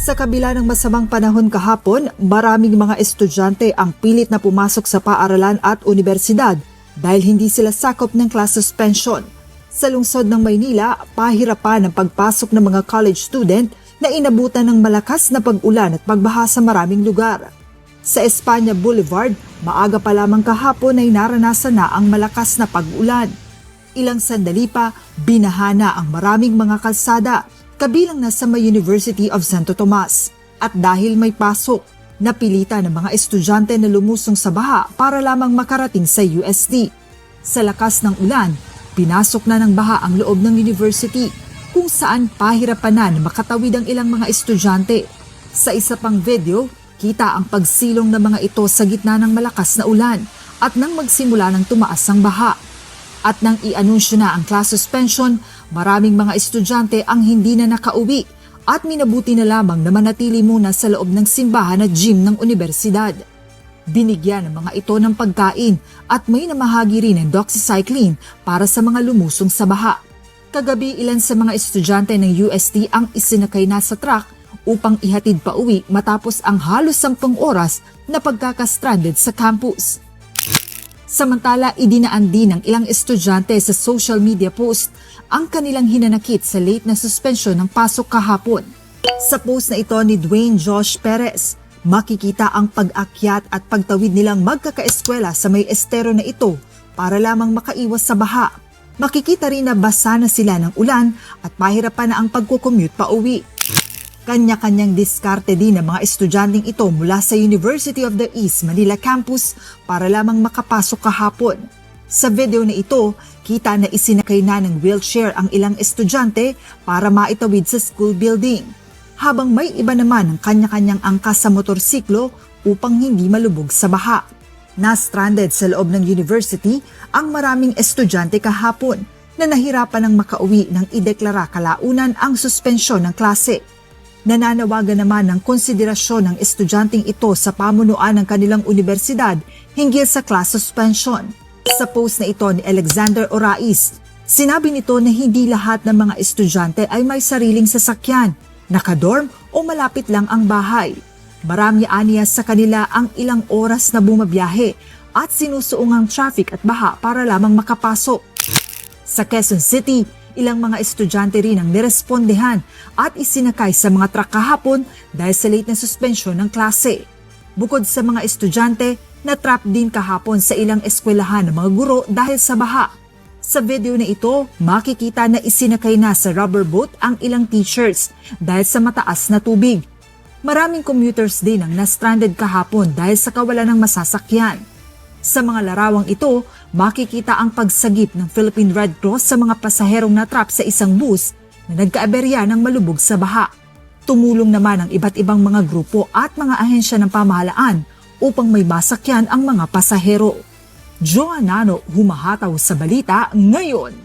Sa kabila ng masamang panahon kahapon, maraming mga estudyante ang pilit na pumasok sa paaralan at universidad dahil hindi sila sakop ng class suspension. Sa lungsod ng Maynila, pahirapan ang pagpasok ng mga college student na inabutan ng malakas na pag-ulan at pagbaha sa maraming lugar. Sa Espanya Boulevard, maaga pa lamang kahapon ay naranasan na ang malakas na pag-ulan. Ilang sandali pa, binahana ang maraming mga kalsada, kabilang na sa may University of Santo Tomas. At dahil may pasok, napilitan ng mga estudyante na lumusong sa baha para lamang makarating sa UST. Sa lakas ng ulan, pinasok na ng baha ang loob ng university, kung saan pahirapan na makatawid ang ilang mga estudyante. Sa isa pang video, kita ang pagsilong ng mga ito sa gitna ng malakas na ulan at nang magsimula ng tumaas ang baha. At nang i-anunsyo na ang class suspension, maraming mga estudyante ang hindi na nakauwi at minabuti na lamang na manatili muna sa loob ng simbahan at gym ng universidad. Binigyan ng mga ito ng pagkain at may namahagi rin ng doxycycline para sa mga lumusong sa baha. Kagabi, ilan sa mga estudyante ng UST ang isinakay na sa truck upang ihatid pa uwi matapos ang halos 10 oras na pagkakastranded sa campus. Samantala, idinaan din ng ilang estudyante sa social media post ang kanilang hinanakit sa late na suspension ng pasok kahapon. Sa post na ito ni Dwayne Josh Perez, makikita ang pag-akyat at pagtawid nilang magkakaeskwela sa may estero na ito para lamang makaiwas sa baha. Makikita rin na basa na sila ng ulan at mahirapan na ang pagkukommute pa uwi. Kanya-kanyang diskarte din ng mga estudyanteng ito mula sa University of the East Manila Campus para lamang makapasok kahapon. Sa video na ito, kita na isinakay na ng wheelchair ang ilang estudyante para maitawid sa school building, habang may iba naman ang kanya-kanyang angkas sa motorsiklo upang hindi malubog sa baha. Na-stranded sa loob ng university ang maraming estudyante kahapon na nahirapan ng makauwi nang ideklara kalaunan ang suspensyon ng klase. Nananawagan naman ng konsiderasyon ng estudyanteng ito sa pamunuan ng kanilang universidad hinggil sa class suspension. Sa post na ito ni Alexander Orais, sinabi nito na hindi lahat ng mga estudyante ay may sariling sasakyan, nakadorm o malapit lang ang bahay. Marami aniya sa kanila ang ilang oras na bumabiyahe at sinusuungang traffic at baha para lamang makapasok. Sa Quezon City, ilang mga estudyante rin ang nirespondehan at isinakay sa mga truck kahapon dahil sa late na suspension ng klase. Bukod sa mga estudyante, na-trap din kahapon sa ilang eskwelahan ng mga guro dahil sa baha. Sa video na ito, makikita na isinakay na sa rubber boat ang ilang teachers dahil sa mataas na tubig. Maraming commuters din ang na-stranded kahapon dahil sa kawalan ng masasakyan. Sa mga larawang ito, makikita ang pagsagip ng Philippine Red Cross sa mga pasaherong natrap sa isang bus na nagkaaberya ng malubog sa baha. Tumulong naman ang iba't ibang mga grupo at mga ahensya ng pamahalaan upang may masakyan ang mga pasahero. Joanano, humahataw sa balita ngayon.